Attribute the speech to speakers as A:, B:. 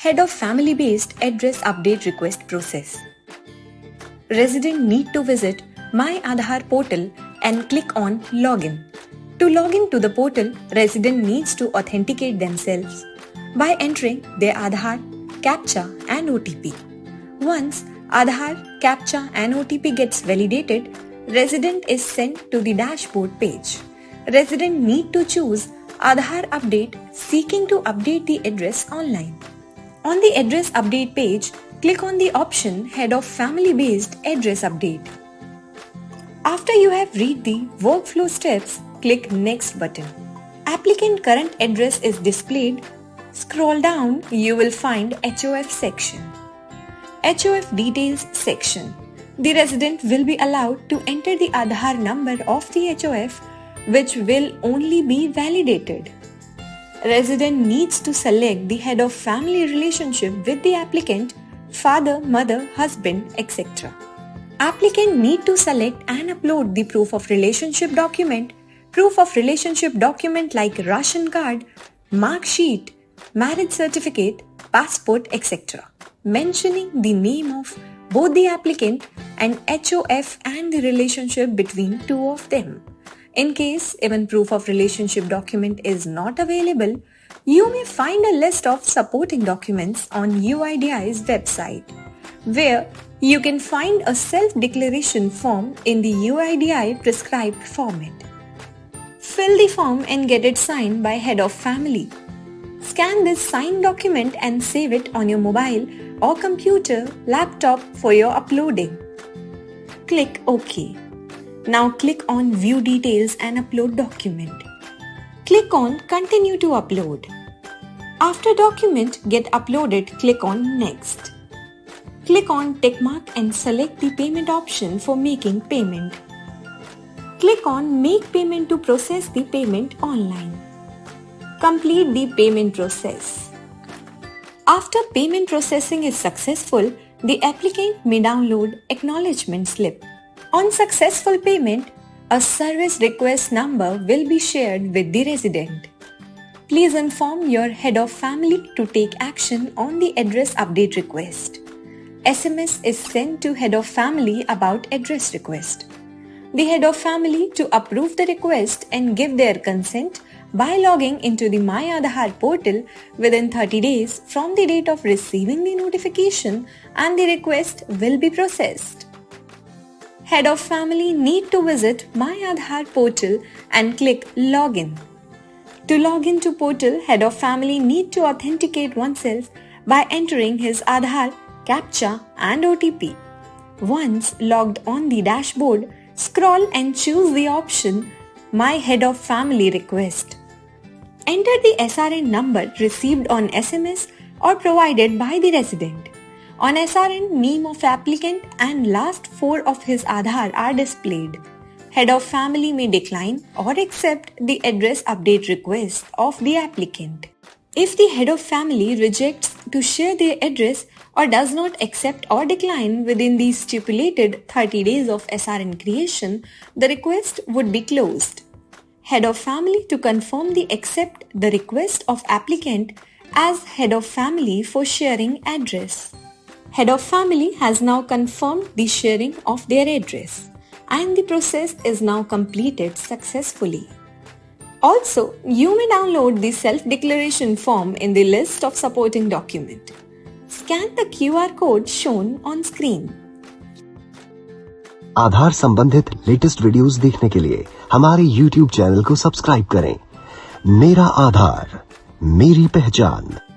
A: Head of family-based address update request process. Resident need to visit My Aadhaar portal and click on Login. To log in to the portal, resident needs to authenticate themselves by entering their Aadhaar, CAPTCHA and OTP. Once Aadhaar, CAPTCHA and OTP gets validated, resident is sent to the dashboard page. Resident need to choose Aadhaar update seeking to update the address online. On the address update page, click on the option Head of Family-based Address Update. After you have read the workflow steps, click Next button. Applicant current address is displayed. Scroll down, you will find HOF section. HOF details section. The resident will be allowed to enter the Aadhaar number of the HOF, which will only be validated. Resident needs to select the head of family relationship with the applicant, father, mother, husband, etc. Applicant need to select and upload the proof of relationship document like ration card, mark sheet, marriage certificate, passport, etc. mentioning the name of both the applicant and HOF and the relationship between two of them. In case even proof of relationship document is not available, you may find a list of supporting documents on UIDAI's website, where you can find a self-declaration form in the UIDAI prescribed format. Fill the form and get it signed by head of family. Scan this signed document and save it on your mobile or computer, laptop for your uploading. Click OK. Now click on View Details and Upload Document. Click on Continue to upload. After document get uploaded, click on Next. Click on Tick mark and select the payment option for making payment. Click on Make payment to process the payment online. Complete the payment process. After payment processing is successful, the applicant may download acknowledgement slip. On successful payment, a service request number will be shared with the resident. Please inform your head of family to take action on the address update request. SMS is sent to head of family about address request. The head of family to approve the request and give their consent by logging into the My Aadhaar portal within 30 days from the date of receiving the notification, and the request will be processed. Head of family need to visit My Aadhaar portal and click Login. To log into portal, head of family need to authenticate oneself by entering his Aadhaar, CAPTCHA and OTP. Once logged on the dashboard, scroll and choose the option My Head of Family Request. Enter the SRN number received on SMS or provided by the resident. On SRN, name of applicant and last four of his Aadhaar are displayed. Head of family may decline or accept the address update request of the applicant. If the head of family rejects to share their address or does not accept or decline within the stipulated 30 days of SRN creation, the request would be closed. Head of family to confirm the accept the request of applicant as head of family for sharing address. Head of family has now confirmed the sharing of their address, and the process is now completed successfully. Also, you may download the self-declaration form in the list of supporting document. Scan the QR code shown on screen.
B: आधार संबंधित latest videos देखने के लिए हमारे YouTube channel को subscribe करें। मेरा आधार, मेरी पहचान।